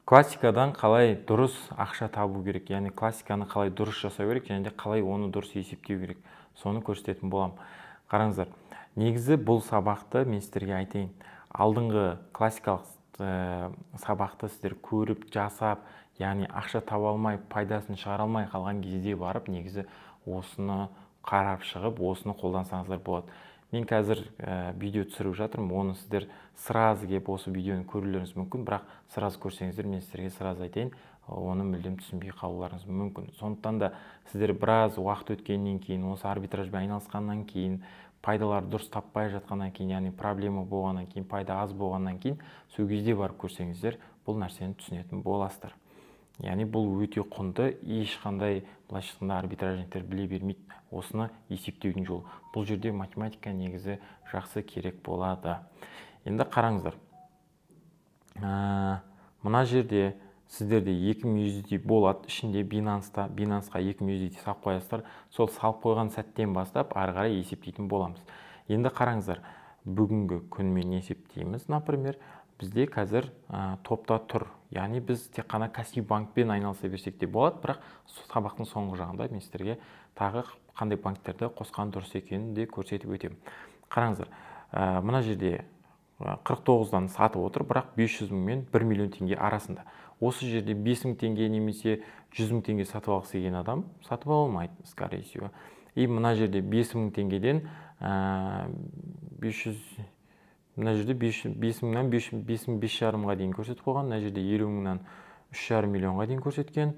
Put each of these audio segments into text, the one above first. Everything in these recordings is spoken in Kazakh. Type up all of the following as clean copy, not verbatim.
Классикадан қалай дұрыс ақша табу керек, яғни классиканы қалай дұрыс жасау керек, және де қалай оны дұрыс есептеу керек, соны көрсететін болам. Қараңыздар, негізі бұл сабақты мен сіздерге айтайын. Алдыңғы классикалық сабақты сіздер көріп, жасап, яғни ақша таба алмай, пайдасын шығара алмай қалған кезде барып, негізі осыны қарап шығып, осыны қолдансаңыздар болады. Мен қазір видео түсіріп жатырмын, оны сіздер сразу келіп осы видеоны көрулеріңіз мүмкін, бірақ сразу көрсеңіздер, мен сіздерге сразу айтайын, оны мүлдем түсінбей қалуларыңыз мүмкін. Сондықтан да сіздер біраз уақыт өткеннен кейін, осы арбитражбен айналысқаннан кейін, пайдаларды дұрыс таппай жатқаннан кейін, яғни проблема болғаннан кейін, пайда аз болғаннан кейін, сол кезде барып көрсеңіздер, бұл нәрсені түсінетін боласыздар. Яғни бұл өте құнды, ешқандай былайша айтқанда арбитражниктер біле бермейді осыны есептеудің жолы. Бұл жерде математика негізі жақсы керек болады. Енді қараңыздар, мына жерде сіздерде 2000 USDT болады, ішінде Binance'қа 2000 USDT салып қоясыздар. Сол салып қойған сәттен бастап ары қарай есептейтін боламыз. Енді қараңыздар, бүгінгі күнмен есептейміз. Например, бізде қазір топта тұр. Яғни біз тек қана кәсіби банкпен айналыса берсек те болады, бірақ сабақтың соңғы жағында мен сіздерге тағы қандай банктерді қосқан дұрыс екенін де көрсетіп өтемін. Қараңыздар, мына жерде 49-дан сатып отыр, бірақ 500 мың мен 1 миллион теңге арасында. Осы жерде 5 мың теңге немесе 100 мың теңге сатып алғысы келген адам сатып ала алмайды, скорее всего. И мына жерде 5 мың теңгеден 500, мына жерде 5 мыңнан 5,5 мыңға дейін көрсетіп қойған, мына жерде 50 мыңнан 3,5 миллионға дейін көрсеткен,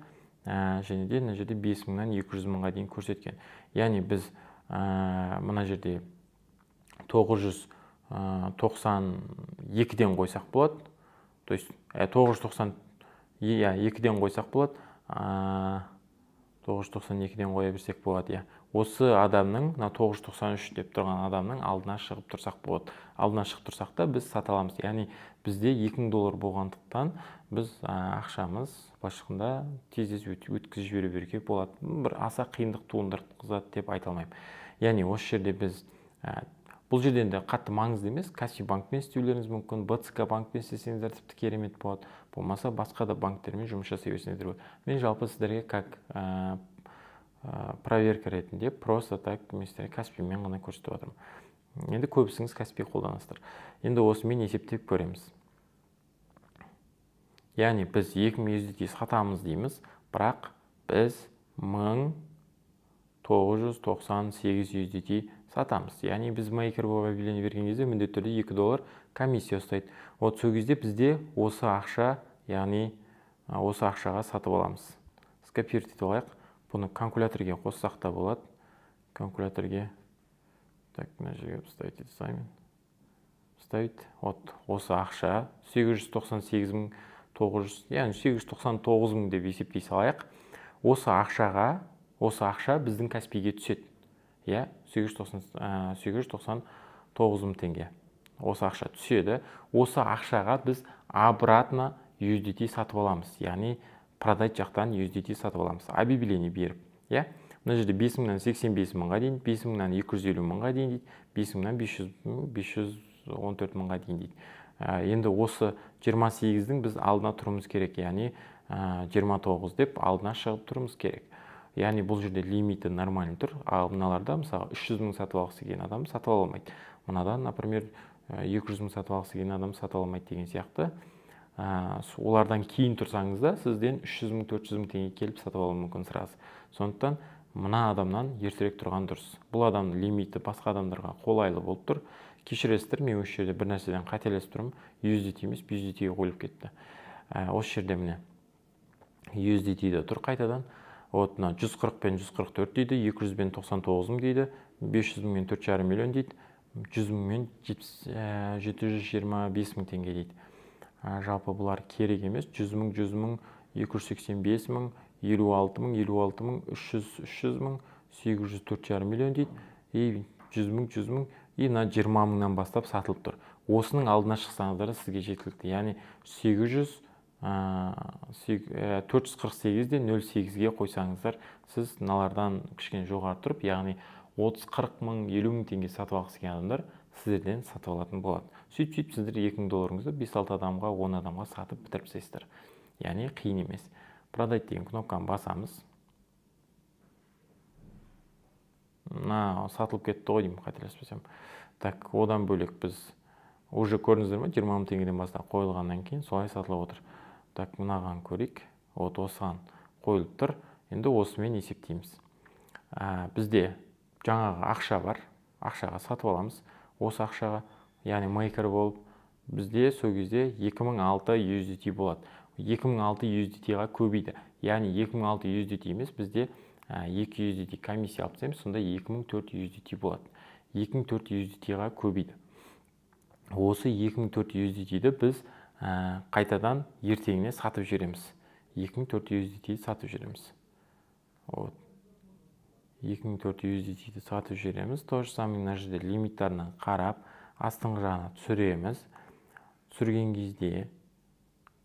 және де мына жерде 5 мыңнан 200 мыңға дейін көрсеткен. Яғни біз мына жерде 992-ден қойсақ болады, то есть 992-ден қойсақ болады, 992-ден қоя берсек болады. Осы адамның, 993 деп тұрған адамның алдына шығып тұрсақ болады. Алдына шығып тұрсақ та біз сата аламыз. Яғни бізде $2000 болғандықтан біз ақшамыз башқында тез өткізіп жібере беруге болады. Бір аса қиындық туындырғызады деп айта алмаймын. Яғни осы жерде біз бұл жерден де қатты маңызды емес, кәсіби банкпен істеулеріңіз мүмкін, БЦК банкпен істесеңіздер тіпті керемет болады. Болмаса басқа да банктермен жұмыс жасай берсеңіздер болады. Мен жалпы сіздерге как проверка ретінде просто так каспимен ғана көрсетіп отырмын. Енді көбісіңіз каспи қолданасыздар. Енді осымен есептеп көреміз. Яғни біз 2000 USDT сатамыз дейміз, бірақ біз 1998 USDT сатамыз. Яғни біз мейкер болып объявление берген кезде міндетті түрде $2 комиссия ұстайды. Вот сол кезде бізде осы ақша, яғни осы ақшаға сатып аламыз. Скопировать етіп алайық. Бұны калькуляторге қоссақ та болады. Калькуляторге так, мына жерге вставить етсайын. Вставить. Вот осы ақша 898.900, яғни 899 мың деп есептей салайық. Осы ақша біздің каспиге түседі. 899 мың теңге. Осы ақша түседі. Осы ақшаға біз обратно USDT сатып аламыз. Яғни продать жақтан USDT сатып аламыз. Объявление беріп. Мына жерде 5 мыңнан 85 мыңға дейін, 5 мыңнан 250 мыңға дейін дейді, 5 мыңнан 514 мыңға дейін дейді. Енді осы 28-дің біз алдына тұрмыз керек, яғни 29 деп алдына шығып тұрмыз керек. Яғни бұл жерде лимиті нормальный тұр. Ал мыналарда, мысалы, 300 мың сатып алғысы келген адам сатып ала алмайды. Мынадан, например, 200 мың сатып алғысы келген адам сатып ала алмайды деген сияқты. Олардан кейін тұрсаңыз да, сізден 300 мың, 400 мың теңге келіп сатып алу мүмкін сразу. Сондықтан мына адамнан ертерек тұрған дұрыс. Бұл адамның лимиті басқа адамдарға қолайлы болып тұр. Кешіресіздер, мен осы жерде бір нәрседен қателесіп тұрмын. USDT емес, BUSDT-ге қойылып кетті. Осы жерде міне USDT-де тұр қайтадан. Вот 140 пен 144 дейді, 200 бен 99 мың дейді, 500 мың мен 4,5 миллион дейді, 100 мың мен 725 мың теңге дейді. Жалпы бұлар керек емес. 100 мың, 285 мың, 56 мың, 300 мың, 804,5 миллион дейді. 100 мың, и 20 мыңнан бастап сатылып тұр. Осының алдына шықсаңыздар сізге жеткілікті. Яғни 448-ден 0,8-ге қойсаңыздар, сіз мыналардан кішкене жоғары тұрып, яғни 30-40 мың, 50 мың теңге сатып алғысы келген адамдар сіздерден сатып алатын болады. Сөйтіп сіздер $2000-ыңызды 5-6 адамға, 10 адамға сатып бітіріп тастайсыздар. яғни қиын емес. Продать деген кнопканы басамыз. Сатылып кетті ғой деймін, қателеспесем. Так, одан бөлек біз уже көрдіңіздер ме, 20 мың теңгеден бастап қойылғаннан кейін солай сатылып отыр. Так, мынаған көрейік. Осыған қойылып тұр. Енді осымен есептейміз. Бізде жаңағы ақша бар. Ақшаға сатып аламыз. Осы ақшаға, яғни мейкер болып, бізде сол кезде 2006 USDT болады. 2006 USDT-ға көбейді. Яғни 2006 USDT емес, бізде 2 USDT комиссия алып тастаймыз, сонда 2004 USDT болады. 2004 USDT-ға көбейді. Осы 2004 USDT-ді біз қайтадан ертеңіне сатып жібереміз. 2004 USDT-ді сатып жібереміз. 2004 USDT-ді сатып жібереміз. То же самое мына жерде лимиттарына қарап, астыңғы жағына түсіреміз. Түсірген кезде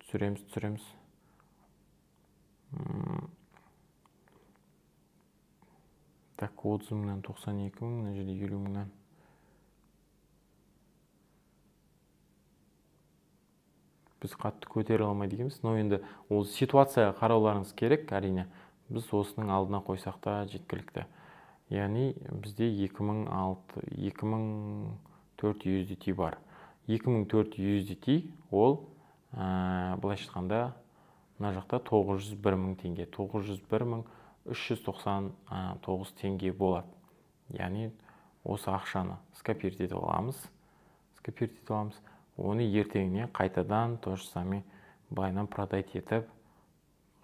түсіреміз. Так, 30 мыңнан 92 мың, мына жерде 50 мыңнан. Біз қатты көтере алмайды екенбіз, но енді ол ситуацияға қарауларыңыз керек, әрине. Біз осының алдына қойсақ та жеткілікті. Яғни бізде 2004 USDT бар. 2004 USDT ол былайша айтқанда мына жақта 901 мың теңге, 901 мың 399 теңге болады. Яғни осы ақшаны скопировать етіп аламыз. Оны ертеңіне қайтадан то же самое былайынан продать етіп,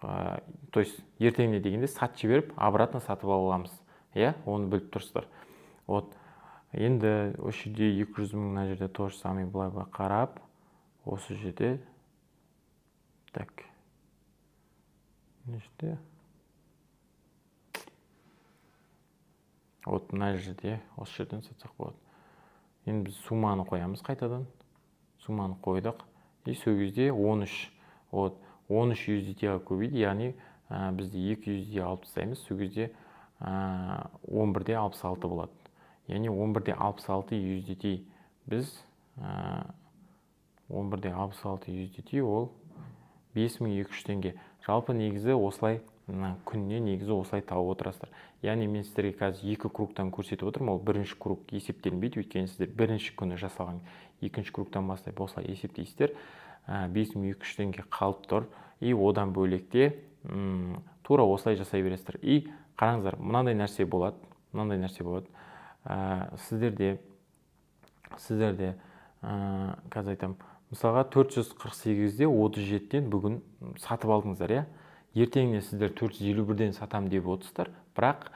то есть ертеңіне дегенде сатып жіберіп, обратно сатып аламыз. Оны біліп тұрсыздар. Енді осы жерде 200 мың, мына жерде то же самое былай қарап, осы жерде так. Неште? Мына жерде осы жерден сатсақ болады. Енді біз сумманы қоямыз қайтадан. Сумманы қойдық. Сол кезде 13 USDT-ға көбейді, яғни бізде 2 USDT алып тастаймыз. Сол кезде 11-де 66 болады. Яғни 11-де 66 USDT біз 11-де 66 USDT ол 5200 теңге. Жалпы негізі осылай күніне негізі осылай тауып отырасыздар. Яғни мен сіздерге қазір 2 кругтан көрсетіп отырмын. Ол бірінші круг есептелінбейді, өйткені сіздер бірінші күні жасалған, екінші кругтан бастап осылай есептейсіздер. 5200 теңге қалып тұр. И одан бөлекте тура осылай жасай бересіздер. И қараңыздар, мынандай нәрсе болады. Сіздерде қазір айтам, мысалға 448-де 37-ден бүгін сатып алдыңыздар, ертеңіне сіздер 451-ден сатам деп отырсыздар, бірақ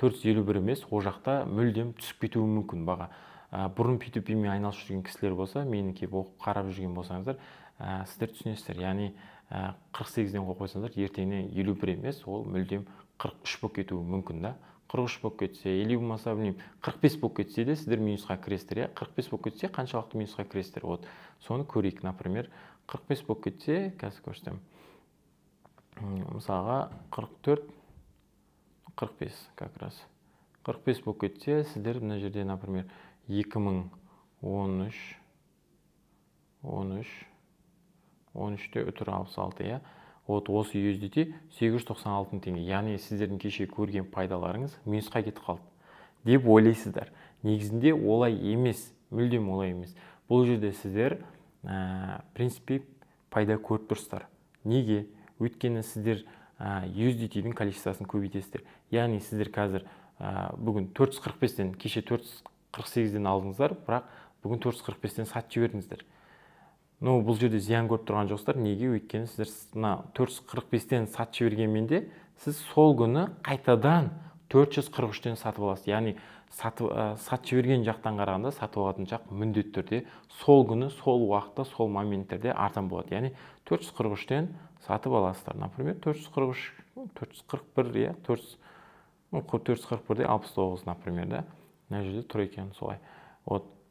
451 емес, о жақта мүлдем түсіп кетуі мүмкін баға. Бұрын P2P-мен айналысып жүрген кісілер болса, мені келіп оқып қарап жүрген болсаңыздар, сіздер түсінесіздер. Яғни 48-ден қойсаңыздар, ертеңіне 51 емес, ол мүлдем 43 болып кетуі мүмкін да. 43 болып кетсе, или болмаса, 45 болып кетсе де сіздер минусқа кіресіздер. 45 болып кетсе, қаншалықты минусқа кіресіздер? Соны көрейік, например, 45 болып кетсе, қазір көрсетем. Мысалға 44, 45 как раз. 45 болып кетсе, сіздер мына жерде, например, 2013-те үтір 66, осы USDT 896 теңге. Яғни сіздердің кеше көрген пайдаларыңыз минусқа кетіп қалды деп ойлайсыздар. Негізінде олай емес, мүлдем олай емес. Бұл жерде сіздер принципе пайда көріп тұрсыздар. Неге? Өйткені сіздер USDT-дің количествосын көбейтесіздер. Яғни сіздер қазір бүгін 445-тен, кеше 448-ден алдыңыздар, бірақ бүгін 445-тен сатып жібердіңіздер. Но бұл жерде зиян көріп тұрған жоқсыздар. Неге? Өйткені сіздер 445-тен сатып жібергенменде сіз сол күні қайтадан 443-тен сатып аласыз. Яғни сатып жіберген жақтан қарағанда сатып алатын жақ міндетті түрде сол күні, сол уақытта, сол моменттерде арзан болады. Яғни 443-тен сатып аласыздар. Например, 441-де 69, например, да. Мына жерде тұр екен солай.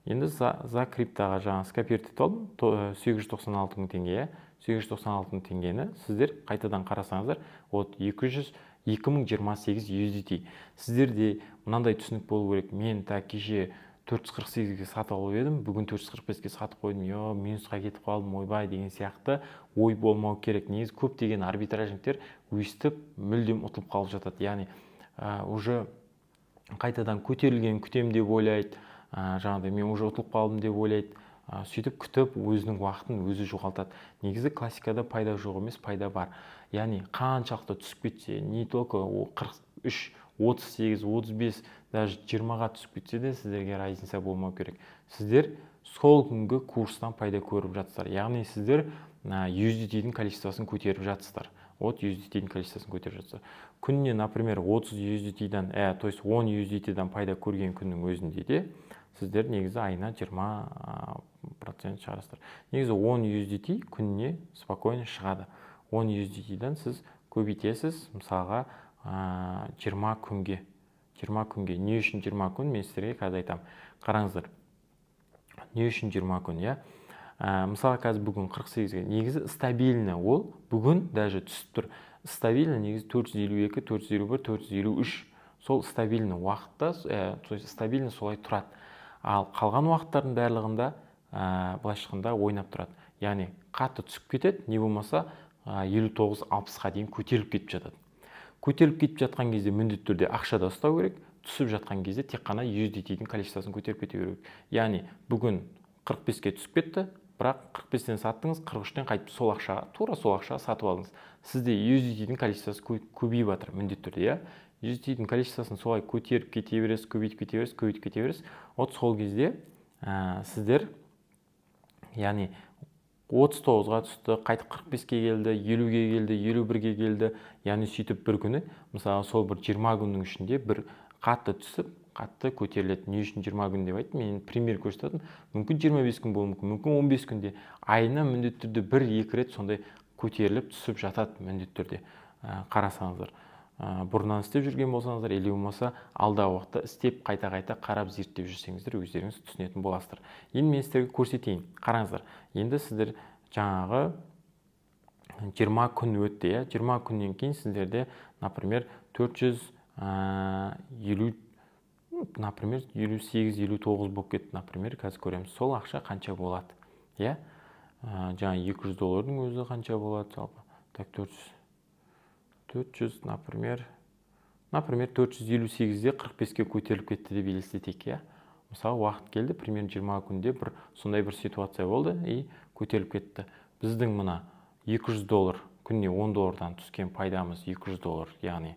Енді за криптаға жаңа скопировать етіп алдым, 896 мың теңге, 896 мың теңгені сіздер қайтадан қарасаңыздар, 2028 USDT. Сіздерде мынандай түсінік болу керек. Мен кеше 448-ге сатып алып едім, бүгін 445-ге сатып қойдым, минусқа кетіп қалдым, ойбай деген сияқты ой болмау керек. Негізі көптеген арбитражниктер өстіп мүлдем ұтылып қалып жатады. Яғни уже қайтадан көтерілген күтем деп ойлайды, жаңағыдай мен уже ұтылып қалдым деп ойлайды, сөйтіп күтіп өзінің уақытын өзі жоғалтады. Негізі классикада пайда жоқ емес, пайда бар. Яғни қаншалықты түсіп кетсе, не только 43, 38, 35, даже 20-ға түсіп кетсе де сіздерге разница болмау керек. Сіздер сол күнгі курстан пайда көріп жатсыздар. Яғни сіздер USDT-дің количествосын көтеріп жатсыздар. USDT-дің количествосын көтеріп жатсыздар. Күніне, например, 30 USDT-дан, то есть 10 USDT-дан пайда көрген күннің өзінде де сіздер негізі айына 20% шығарасыздар. Негізі 10 USDT күніне спокойно шығады. 10 USDT-дан сіз көбейтесіз, мысалға 20 күнге. Не үшін 20 күн? Мен сіздерге қазір айтамын. Қараңыздар. Не үшін 20 күн, мысалы қазір бүгін 48-ге. Негізі стабильно ол бүгін даже түсіп тұр. Стабильно негізі 452, 451, 453. Сол стабильно уақытта, стабильно солай тұрады. Ал қалған уақыттардың барлығында былайша айтқанда ойнап тұрады. Яғни қатты түсіп кетеді, не болмаса 59-60-ға дейін көтеріліп кетіп жатады. Көтеріліп кетіп жатқан кезде міндетті түрде ақшада ұстау керек, түсіп жатқан кезде тек қана USDT-дің количествосын көтеріп кете беру керек. Яғни бүгін 45-ке түсіп кетті, бірақ 45-тен саттыңыз, 43-тен қайтып сол ақшаға, тура сол ақшаға сатып алдыңыз. Сізде USDT-дің количествосы көбейіп жатыр міндетті түрде, USDT-дің количествосын солай көтеріп кете бересіз, көбейтіп кете бересіз. Сол кезде сіздер, яғни 39-ға түсті, қайтып 45-ке келді, 50-ге келді, 51-ге келді. Яғни сөйтіп бір күні, мысалы сол бір 20 күннің ішінде бір қатты түсіп, қатты көтеріледі. Не үшін 20 күн деп айттым? Мен пример көрсетдім. Мүмкін 25 күн болуы мүмкін, мүмкін 15 күнде. Айына міндетті түрде 1-2 рет сондай көтеріліп түсіп жатады міндетті түрде. Қарасаңыздар. Бұрыннан істеп жүрген болсаңыздар, или болмаса алдағы уақытта істеп қайта-қайта қарап зерттеп жүрсеңіздер, өздеріңіз түсінетін боласыздар. Енді мен сіздерге көрсетейін. Қараңыздар. Енді сіздер жаңағы 20 күн өтті, 20 күннен кейін сіздерде, например, 450, например, 58-59 болып кетті, например, қазір көреміз. Сол ақша қанша болады? Жаңа $200 өзі қанша болады? Так, 400, например, 458-де 45-ке көтеріліп кетті деп елестетейік, Мысалы, уақыт келді, примерно 20 күнде сондай бір ситуация болды, и көтеріліп кетті. Біздің мына $200, күніне $10-дан түскен пайдамыз $200, яғни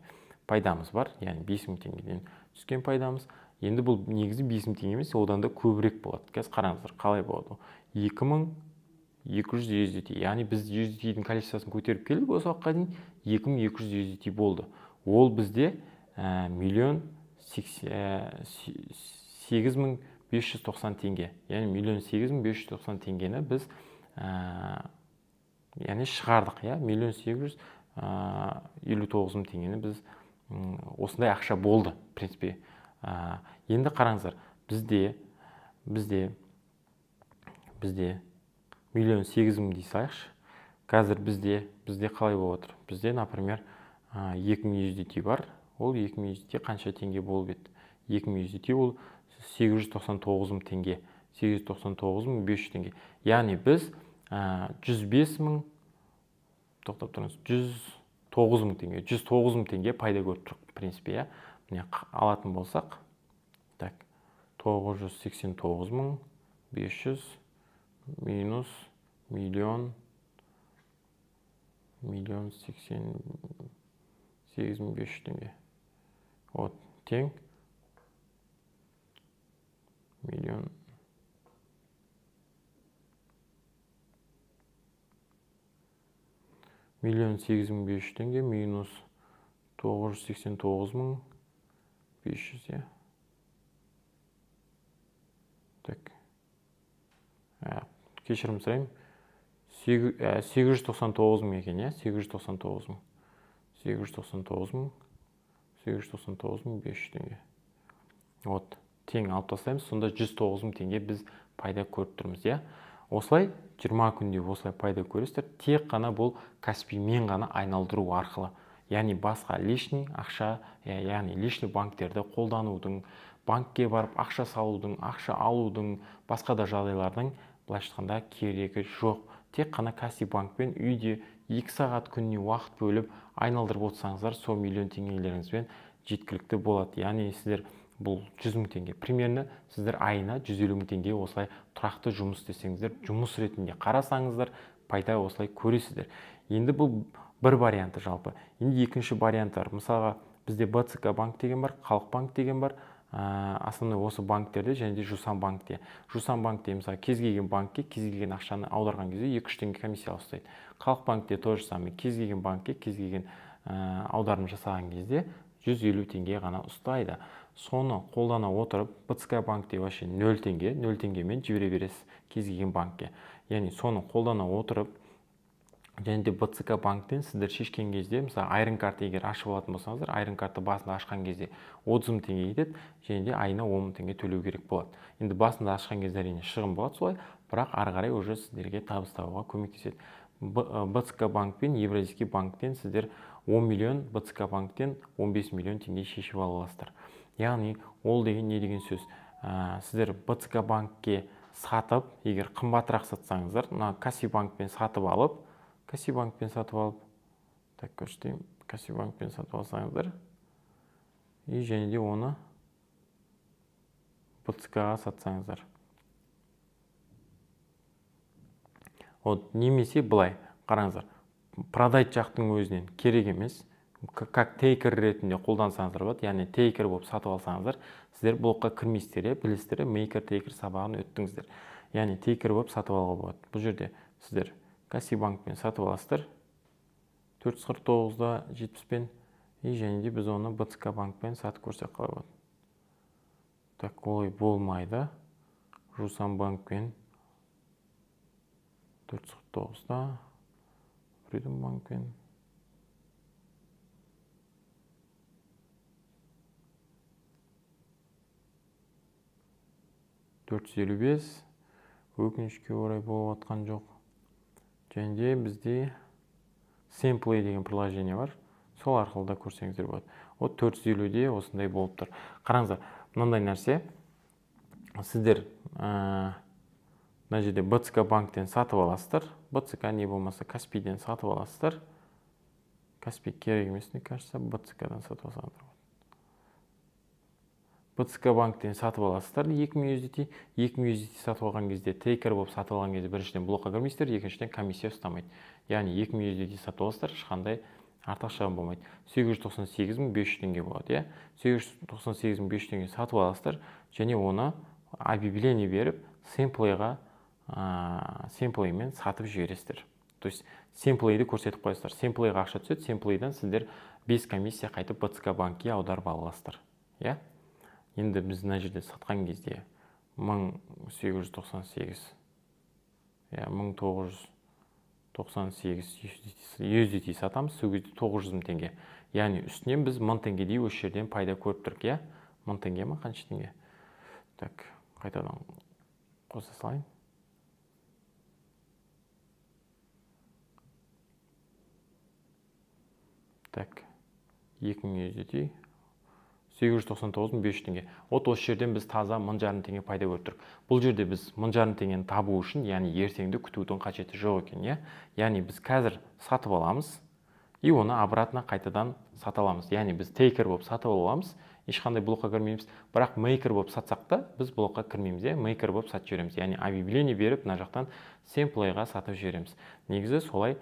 пайдамыз бар, яғни 5000 теңгеден түскен пайдамыз. Енді бұл негізі 5000 теңге емес, одан да көбірек болады. Қазір қараңыздар, қалай болады? 2200 USDT, яғни біз USDT-дің количествосын көтеріп келдік, осы уақытқа дейін 2200 USDT болды. Ол бізде 1,8590 теңге, яғни 1,8590 теңгені біз яғни шығардық, 1,859 теңгені біз осындай ақша болды, в принципе. Енді қараңыздар, бізде 1,8 дей салайықшы. Қазір бізде қалай болып отыр? Бізде, например, 2000 USDT бар. Ол 2000 USDT қанша теңге болып еді? 2000 USDT ол 899 теңге, 899.500 теңге. Яғни біз 105.000, тоқтап тұрыңыз, 109.000 теңге, 109.000 теңге пайда көріп тұрық, в принципе, Міне алатын болсақ, так, 989.500 минус 1,088.500 теңге. Тең 1,855 теңге минус 989.500, Так. Кешірім сұрайым. 899.000 екен, 899.000. 899.500 теңге. Тең алып тастаймыз, сонда 109.000 теңге біз пайда көріп тұрмыз, Осылай 20 күнде осылай пайда көресіздер. Тек қана бұл Каспиймен ғана айналдыру арқылы. Яғни басқа лишний ақша, яғни лишний банктерді қолданудың, банкке барып ақша салудың, ақша алудың, басқа да жағдайлардың былайша айтқанда керегі жоқ. Тек қана Кассибанкпен үйде 2 сағат күніне уақыт бөліп айналдырып отырсаңыздар, сол миллион теңгелеріңізбен жеткілікті болады. Яғни сіздер бұл 100 мың теңге. Примерно сіздер айына 150 мың теңге осылай тұрақты жұмыс істесеңіздер, жұмыс ретінде қарасаңыздар, пайда осылай көресіздер. Енді бұл бір варианты жалпы. Енді екінші вариант бар. Мысалға бізде БЦК банк деген бар, Халық банк деген бар. Основной осы банктерде және де Жусан банкте. Жусан банкте мысалы кез келген банкке кез келген ақшаны аударған кезде 2-3 теңге комиссия ұстайды. Халық банкте то же самое. Кез келген банкке кез келген аударым жасаған кезде 150 теңге ғана ұстайды. Соны қолдана отырып, БЦК банкте вообще 0 теңге, 0 теңгемен жібере бересіз кез келген банкке. Яғни соны қолдана отырып, және де БЦК банктен сіздер шешкен кезде, мысалы айрын карта егер ашып алатын болсаңыздар, айрын карта басында ашқан кезде 30 мың теңге кетеді, және де айына 10 мың теңге төлеу керек болады. Енді басында ашқан кезде әрине шығын болады солай, бірақ ары қарай уже сіздерге табыс табуға көмектеседі. БЦК банкпен, Евразийский банктен сіздер 10 миллион, БЦК банктен 15 миллион теңге шешіп ала аласыздар. Яғни ол деген не деген сөз? Сіздер БЦК банкке сатып, егер қымбатырақ сатсаңыздар, Кассибанкпен сатып алып, так көрсетейін, Кассибанкпен сатып алсаңыздар, и және де оны БЦК-ға сатсаңыздар. Немесе былай, қараңыздар, продать жақтың өзінен керек емес, как тейкер ретінде қолдансаңыздар болады, яғни тейкер болып сатып алсаңыздар, сіздер блокқа кірмейсіздер, білесіздер, мейкер-тейкер сабағын өттіңіздер. Яғни тейкер болып сатып алуға болады. Бұл жерде сіздер Кассибанкпен сатып аласыздар, 449-да 70-пен, и және де біз оны БЦК банкпен сатып көрсек қалай болады. Так, олай болмайды. Жусан банкпен 449-да, Freedom банкпен 455, өкінішке орай болып атқан жоқ. Және де бізде Simplay деген приложение бар. Сол арқылы да көрсеңіздер болады. 450-де осындай болып тұр. Қараңыздар, мынандай нәрсе. Сіздер мына жерде БЦК банктен сатып аласыздар. БЦК не болмаса Каспийден сатып аласыздар. Каспий керек емес, не кажется, БЦК-дан сатып алсаңыздар. БЦК банктен сатып аласыздар 2000 USDT. 2000 USDT сатып алған кезде, тейкер болып сатып алған кезде біріншіден блокқа кірмейсіздер, екіншіден комиссия ұстамайды. Яғни 2000 USDT сатып аласыздар, ешқандай артық шығын болмайды. 798.500 теңге болады, 798.500 теңге сатып аласыздар, және оны объявление беріп, Simplayмен сатып жібересіздер. То есть Simplayді көрсетіп қойасыздар. Simplayға ақша түседі, Simplayдан сіздер без комиссия қайтып БЦК банкке аударып аласыздар. Енді біз мына жерде сатқан кезде 1998 USDT сатамыз, сол кезде 900 мың теңге. Яғни үстінен біз 1000 теңгедей осы жерден пайда көріп тұрық, 1000 теңге ма, қанша теңге? Так, қайтадан қоса салайын. Так, 2000 USDT 799.500 теңге. Осы жерден біз таза 1000 теңге пайда көріп тұрық. Бұл жерде біз 1000 теңгені табу үшін, яғни ертеңді күтудің қажеті жоқ екен, яғни біз қазір сатып аламыз, и оны обратно қайтадан сата аламыз. Яғни біз тейкер болып сатып аламыз, ешқандай блокқа кірмейміз. Бірақ мейкер болып сатсақ та, біз блокқа кірмейміз, мейкер болып сатып жібереміз. Яғни объявление беріп, мына жақтан Simplayға сатып жібереміз. Негізі солай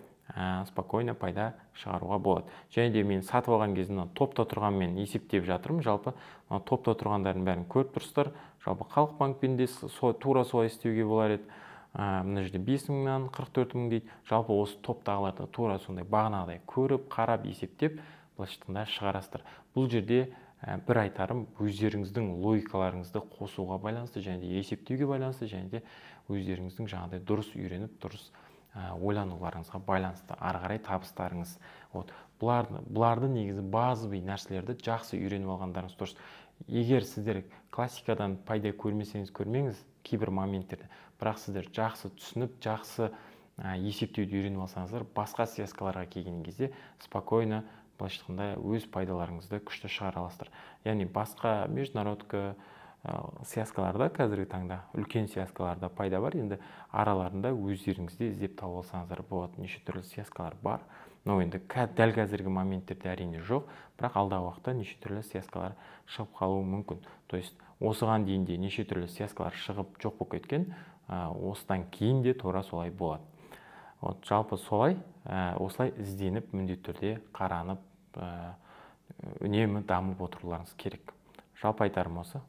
спокойно пайда шығаруға болады. Және де мен сатып алған кезде топта тұрғанмен есептеп жатырмын. Жалпы топта тұрғандардың бәрін көріп тұрсыздар. Жалпы Халық банкпен де тура солай істеуге болар еді. Мына жерде 5000-нан 44 мың дейді. Жалпы осы топтағыларды тура сондай бағанағыдай көріп, қарап, есептеп, былайша шығарасыздар. Бұл жерде бір айтарым, өздеріңіздің логикаларыңызды қосуға байланысты, және де есептеуге байланысты, және де өздеріңіздің жаңағыдай дұрыс үйреніп, дұрыс ойлануларыңызға байланысты, ары қарай табыстарыңыз. Бұларды негізі базовый нәрселерді жақсы үйреніп алғандарыңыз дұрыс. Егер сіздер классикадан пайда көрмесеңіз көрмеңіз кейбір моменттерде, бірақ сіздер жақсы түсініп, жақсы есептеуді үйреніп алсаңыздар, басқа связкаларға келген кезде спокойно, былайша айтқанда, өз пайдаларыңызды күшті шығара аласыздар. Яғни басқа международка, связкаларда қазіргі таңда үлкен связкаларда пайда бар. Енді араларында өздеріңізде іздеп тауып алсаңыздар болады. Неше түрлі связкалар бар. Но енді дәл қазіргі моменттерде әрине жоқ, бірақ алдағы уақытта неше түрлі связкалар шығып қалуы мүмкін. То есть осыған дейін де неше түрлі связкалар шығып жоқ болып кеткен, осыдан кейін де тура солай болады. Вот жалпы солай, осылай ізденіп, міндетті түрде қаранып, үнемі дамып отыруларыңыз керек. Жалпы айтарым осы.